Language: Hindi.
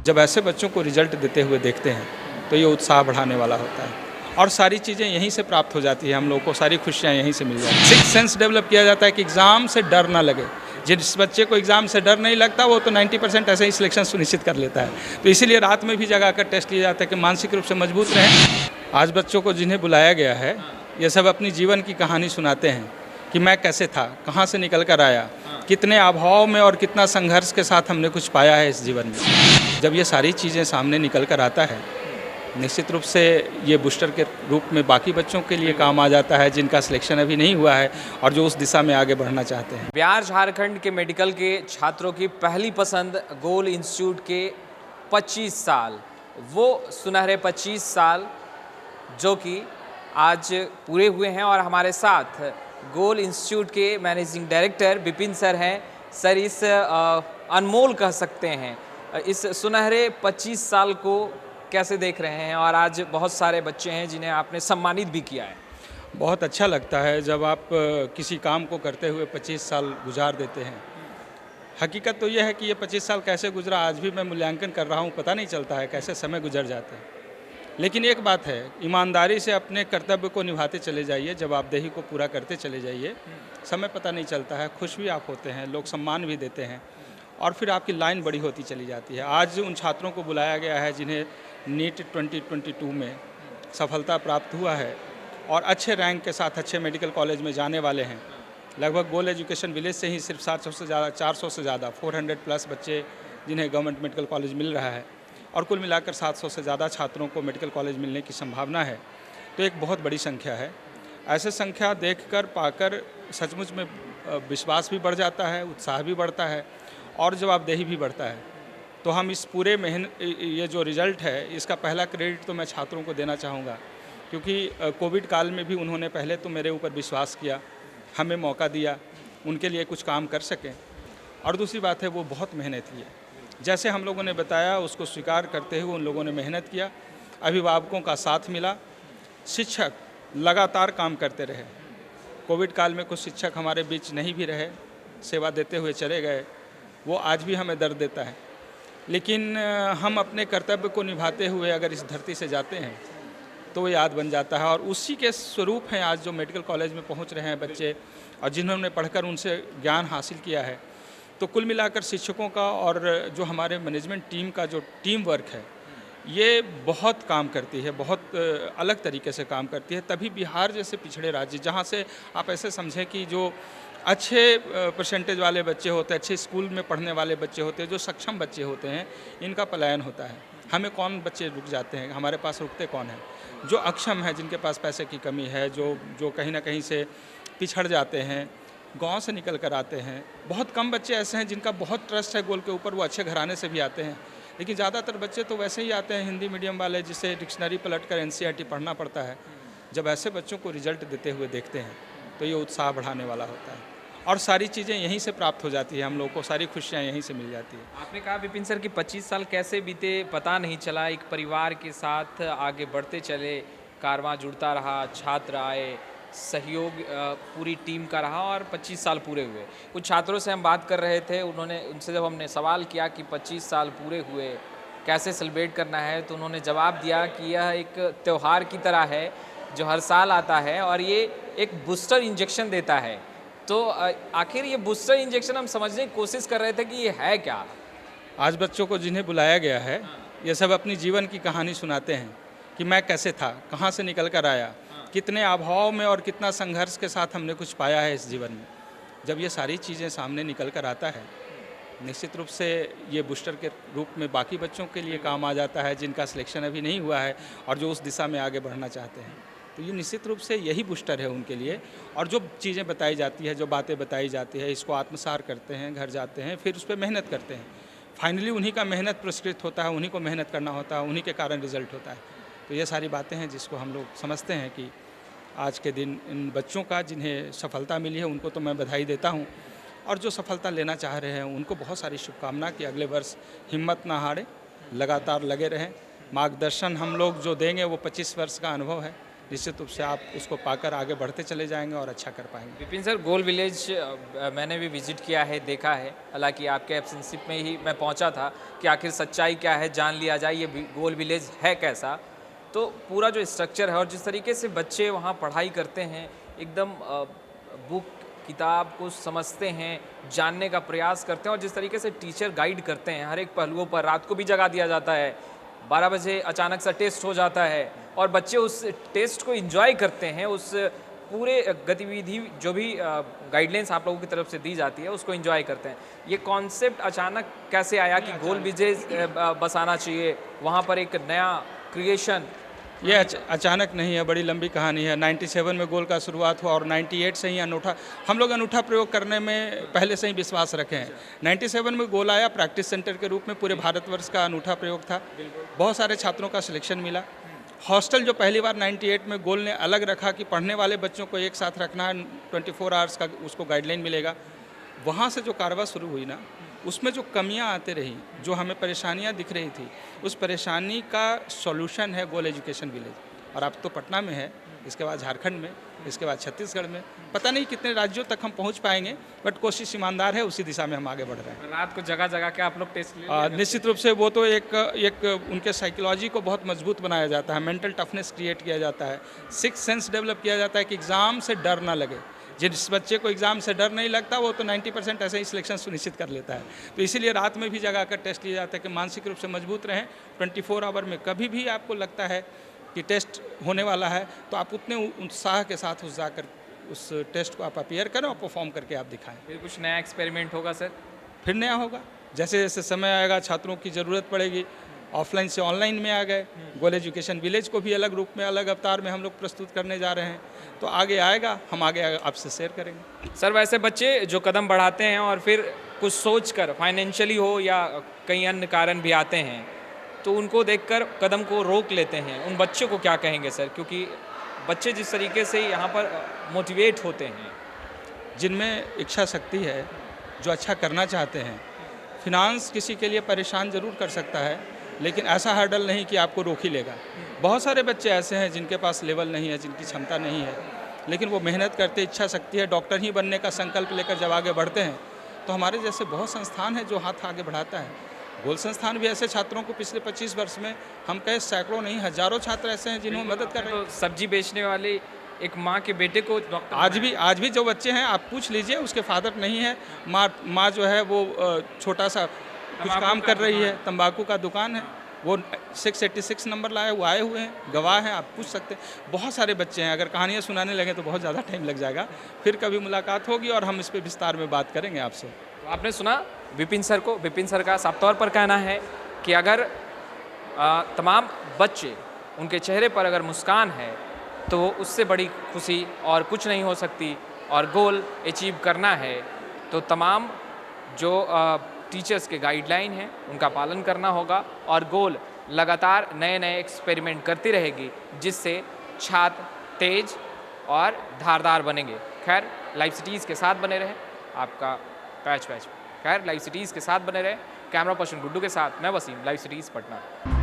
जब ऐसे बच्चों को रिजल्ट देते हुए देखते हैं तो ये उत्साह बढ़ाने वाला होता है और सारी चीज़ें यहीं से प्राप्त हो जाती है। हम लोग को सारी खुशियाँ यहीं से मिल जाती हैं। सिक्स सेंस डेवलप किया जाता है कि एग्ज़ाम से डर ना लगे। जिस बच्चे को एग्ज़ाम से डर नहीं लगता वो तो 90% ऐसे ही सिलेक्शन सुनिश्चित कर लेता है। तो इसीलिए रात में भी जगा कर टेस्ट लिया जाता है कि मानसिक रूप से मजबूत रहें। आज बच्चों को जिन्हें बुलाया गया है ये सब अपनी जीवन की कहानी सुनाते हैं कि मैं कैसे था, कहाँ से निकल कर आया, कितने अभाव में और कितना संघर्ष के साथ हमने कुछ पाया है इस जीवन में। जब ये सारी चीज़ें सामने निकल कर आता है निश्चित रूप से ये बूस्टर के रूप में बाकी बच्चों के लिए काम आ जाता है जिनका सिलेक्शन अभी नहीं हुआ है और जो उस दिशा में आगे बढ़ना चाहते हैं। बिहार झारखंड के मेडिकल के छात्रों की पहली पसंद गोल इंस्टीट्यूट के 25 साल, वो सुनहरे 25 साल जो कि आज पूरे हुए हैं। और हमारे साथ गोल इंस्टीट्यूट के मैनेजिंग डायरेक्टर विपिन सर हैं। सर, इस अनमोल कह सकते हैं इस सुनहरे 25 साल को कैसे देख रहे हैं? और आज बहुत सारे बच्चे हैं जिन्हें आपने सम्मानित भी किया है। बहुत अच्छा लगता है जब आप किसी काम को करते हुए 25 साल गुजार देते हैं। हकीकत तो यह है कि ये 25 साल कैसे गुजरा आज भी मैं मूल्यांकन कर रहा हूँ, पता नहीं चलता है कैसे समय गुजर जाते हैं। लेकिन एक बात है, ईमानदारी से अपने कर्तव्य को निभाते चले जाइए, जवाबदेही को पूरा करते चले जाइए, समय पता नहीं चलता है, खुश भी आप होते हैं, लोग सम्मान भी देते हैं और फिर आपकी लाइन बड़ी होती चली जाती है। आज उन छात्रों को बुलाया गया है जिन्हें नीट 2022 में सफलता प्राप्त हुआ है और अच्छे रैंक के साथ अच्छे मेडिकल कॉलेज में जाने वाले हैं। लगभग गोल एजुकेशन विलेज से ही सिर्फ 400 से ज़्यादा 400 प्लस बच्चे जिन्हें गवर्नमेंट मेडिकल कॉलेज मिल रहा है और कुल मिलाकर 700 से ज़्यादा छात्रों को मेडिकल कॉलेज मिलने की संभावना है। तो एक बहुत बड़ी संख्या है। ऐसे संख्या देखकर पाकर सचमुच में विश्वास भी बढ़ जाता है, उत्साह भी बढ़ता है और जवाबदेही भी बढ़ता है। तो हम इस पूरे ये जो रिज़ल्ट है इसका पहला क्रेडिट तो मैं छात्रों को देना चाहूँगा, क्योंकि कोविड काल में भी उन्होंने पहले तो मेरे ऊपर विश्वास किया, हमें मौका दिया, उनके लिए कुछ काम कर सकें। और दूसरी बात है वो बहुत मेहनत की है। जैसे हम लोगों ने बताया उसको स्वीकार करते हुए उन लोगों ने मेहनत किया, अभिभावकों का साथ मिला, शिक्षक लगातार काम करते रहे। कोविड काल में कुछ शिक्षक हमारे बीच नहीं भी रहे, सेवा देते हुए चले गए, वो आज भी हमें दर्द देता है। लेकिन हम अपने कर्तव्य को निभाते हुए अगर इस धरती से जाते हैं तो वो याद बन जाता है और उसी के स्वरूप हैं आज जो मेडिकल कॉलेज में पहुंच रहे हैं बच्चे और जिन्होंने पढ़कर उनसे ज्ञान हासिल किया है। तो कुल मिलाकर शिक्षकों का और जो हमारे मैनेजमेंट टीम का जो टीम वर्क है ये बहुत काम करती है, बहुत अलग तरीके से काम करती है। तभी बिहार जैसे पिछड़े राज्य, जहाँ से आप ऐसे समझें कि जो अच्छे परसेंटेज वाले बच्चे होते हैं, अच्छे स्कूल में पढ़ने वाले बच्चे होते हैं, जो सक्षम बच्चे होते हैं, इनका पलायन होता है। हमें कौन बच्चे रुक जाते हैं, हमारे पास रुकते कौन हैं? जो अक्षम है, जिनके पास पैसे की कमी है, जो कहीं ना कहीं से पिछड़ जाते हैं, गांव से निकल कर आते हैं। बहुत कम बच्चे ऐसे हैं जिनका बहुत ट्रस्ट है गोल के ऊपर, वो अच्छे घराने से भी आते हैं। लेकिन ज़्यादातर बच्चे तो वैसे ही आते हैं हिंदी मीडियम वाले, जिसे डिक्शनरी पलट कर NCERT पढ़ना पड़ता है। जब ऐसे बच्चों को रिजल्ट देते हुए देखते हैं तो ये उत्साह बढ़ाने वाला होता है और सारी चीज़ें यहीं से प्राप्त हो जाती है। हम लोग को सारी खुशियाँ यहीं से मिल जाती है। आपने कहा विपिन सर कि 25 साल कैसे बीते पता नहीं चला, एक परिवार के साथ आगे बढ़ते चले, कारवां जुड़ता रहा, छात्र आए, सहयोग पूरी टीम का रहा और 25 साल पूरे हुए। कुछ छात्रों से हम बात कर रहे थे, उनसे जब हमने सवाल किया कि 25 साल पूरे हुए कैसे सेलिब्रेट करना है, तो उन्होंने जवाब दिया कि यह एक त्यौहार की तरह है जो हर साल आता है और ये एक बूस्टर इंजेक्शन देता है। तो आखिर ये बूस्टर इंजेक्शन हम समझने की कोशिश कर रहे थे कि ये है क्या? आज बच्चों को जिन्हें बुलाया गया है ये सब अपनी जीवन की कहानी सुनाते हैं कि मैं कैसे था, कहाँ से निकल कर आया, कितने अभाव में और कितना संघर्ष के साथ हमने कुछ पाया है इस जीवन में। जब ये सारी चीज़ें सामने निकल कर आता है निश्चित रूप से ये बूस्टर के रूप में बाकी बच्चों के लिए काम आ जाता है जिनका सिलेक्शन अभी नहीं हुआ है और जो उस दिशा में आगे बढ़ना चाहते हैं। तो ये निश्चित रूप से यही बूस्टर है उनके लिए। और जो चीज़ें बताई जाती है, जो बातें बताई जाती है, इसको आत्मसात करते हैं, घर जाते हैं, फिर उस पर मेहनत करते हैं। फाइनली उन्हीं का मेहनत पुरस्कृत होता है, उन्हीं को मेहनत करना होता है, उन्हीं के कारण रिजल्ट होता है। तो ये सारी बातें हैं जिसको हम लोग समझते हैं कि आज के दिन इन बच्चों का जिन्हें सफलता मिली है उनको तो मैं बधाई देता हूँ और जो सफलता लेना चाह रहे हैं उनको बहुत सारी शुभकामना कि अगले वर्ष हिम्मत ना हारें, लगातार लगे रहें। मार्गदर्शन हम लोग जो देंगे वो 25 वर्ष का अनुभव है, निश्चित रूप से आप उसको पाकर आगे बढ़ते चले जाएंगे और अच्छा कर पाएंगे। विपिन सर, गोल विलेज मैंने भी विजिट किया है, देखा है, हालांकि आपके एब्सेंशिप में ही मैं पहुंचा था कि आखिर सच्चाई क्या है, जान लिया जाए ये गोल विलेज है कैसा। तो पूरा जो स्ट्रक्चर है और जिस तरीके से बच्चे वहाँ पढ़ाई करते हैं, एकदम बुक किताब को समझते हैं, जानने का प्रयास करते हैं, और जिस तरीके से टीचर गाइड करते हैं हर एक पहलुओं पर, रात को भी जगा दिया जाता है, 12 बजे अचानक सा टेस्ट हो जाता है और बच्चे उस टेस्ट को एंजॉय करते हैं, उस पूरे गतिविधि जो भी गाइडलाइंस आप लोगों की तरफ से दी जाती है उसको एंजॉय करते हैं। ये कॉन्सेप्ट अचानक कैसे आया कि गोल विलेज बसाना चाहिए, वहाँ पर एक नया क्रिएशन? ये अचानक नहीं है, बड़ी लंबी कहानी है। 97 में गोल का शुरुआत हुआ और 98 से ही हम लोग अनूठा प्रयोग करने में पहले से ही विश्वास रखे हैं। 97 में गोल आया प्रैक्टिस सेंटर के रूप में, पूरे भारतवर्ष का अनूठा प्रयोग था। बहुत सारे छात्रों का सिलेक्शन मिला। हॉस्टल जो पहली बार 98 में गोल ने अलग रखा कि पढ़ने वाले बच्चों को एक साथ रखना है, 24 आवर्स का उसको गाइडलाइन मिलेगा। वहाँ से जो कार्रवाई शुरू हुई ना, उसमें जो कमियां आती रही, जो हमें परेशानियां दिख रही थी, उस परेशानी का सॉल्यूशन है गोल एजुकेशन विलेज। और अब तो पटना में है, इसके बाद झारखंड में, इसके बाद छत्तीसगढ़ में, पता नहीं कितने राज्यों तक हम पहुंच पाएंगे, बट कोशिश ईमानदार है, उसी दिशा में हम आगे बढ़ रहे हैं। रात को जगह जगह के आप लोग टेस्ट ले निश्चित रूप से वो तो एक उनके साइकोलॉजी को बहुत मजबूत बनाया जाता है, मेंटल टफनेस क्रिएट किया जाता है, सिक्स सेंस डेवलप किया जाता है कि एग्ज़ाम से डर ना लगे। जिस बच्चे को एग्ज़ाम से डर नहीं लगता वो तो 90% ऐसे ही सिलेक्शन सुनिश्चित कर लेता है। तो इसीलिए रात में भी जगा कर टेस्ट लिया जाता है कि मानसिक रूप से मजबूत रहें। 24 आवर में कभी भी आपको लगता है कि टेस्ट होने वाला है तो आप उतने उत्साह के साथ उस जाकर उस टेस्ट को आप अपीयर करें और परफॉर्म करके आप दिखाएं। फिर कुछ नया एक्सपेरिमेंट होगा सर? फिर नया होगा, जैसे जैसे समय आएगा, छात्रों की ज़रूरत पड़ेगी, ऑफलाइन से ऑनलाइन में आ गए, गोल एजुकेशन विलेज को भी अलग रूप में, अलग अवतार में हम लोग प्रस्तुत करने जा रहे हैं। तो आगे आएगा, हम आगे आपसे शेयर करेंगे। सर, वैसे बच्चे जो कदम बढ़ाते हैं और फिर कुछ सोचकर, फाइनेंशियली हो या कई अन्य कारण भी आते हैं, तो उनको देखकर कदम को रोक लेते हैं, उन बच्चों को क्या कहेंगे सर? क्योंकि बच्चे जिस तरीके से यहाँ पर मोटिवेट होते हैं, जिनमें इच्छा शक्ति है, जो अच्छा करना चाहते हैं, फिनांस किसी के लिए परेशान ज़रूर कर सकता है, लेकिन ऐसा हर्डल नहीं कि आपको रोक ही लेगा। बहुत सारे बच्चे ऐसे हैं जिनके पास लेवल नहीं है, जिनकी क्षमता नहीं है, लेकिन वो मेहनत करते, इच्छा शक्ति है, डॉक्टर ही बनने का संकल्प लेकर जब आगे बढ़ते हैं, तो हमारे जैसे बहुत संस्थान है जो हाथ आगे बढ़ाता है। गोल संस्थान भी ऐसे छात्रों को पिछले 25 वर्ष में हम कहे सैकड़ों नहीं हजारों छात्र ऐसे हैं जिन्होंने मदद कर रहे हैं। तो सब्जी बेचने वाले एक माँ के बेटे को डॉक्टर आज भी जो बच्चे हैं आप पूछ लीजिए, उसके फादर नहीं है, माँ जो है वो छोटा सा कुछ काम कर रही है, तंबाकू का दुकान है, वो 686 नंबर लाए, वो आए हुए हैं, गवाह हैं, आप पूछ सकते हैं। बहुत सारे बच्चे हैं, अगर कहानियाँ सुनाने लगे तो बहुत ज़्यादा टाइम लग जाएगा। फिर कभी मुलाकात होगी और हम इस पर विस्तार में बात करेंगे आपसे। तो आपने सुना विपिन सर को। विपिन सर का साफ तौर पर कहना है कि अगर तमाम बच्चे, उनके चेहरे पर अगर मुस्कान है तो उससे बड़ी खुशी और कुछ नहीं हो सकती, और गोल अचीव करना है तो तमाम जो टीचर्स के गाइडलाइन हैं उनका पालन करना होगा, और गोल लगातार नए नए एक्सपेरिमेंट करती रहेगी, जिससे छात्र तेज और धारदार बनेंगे। खैर, लाइव सिटीज़ के साथ बने रहें, आपका पैच। खैर, लाइव सिटीज़ के साथ बने रहें। कैमरा पर्सन गुड्डू के साथ मैं वसीम, लाइव सिटीज़ पटना।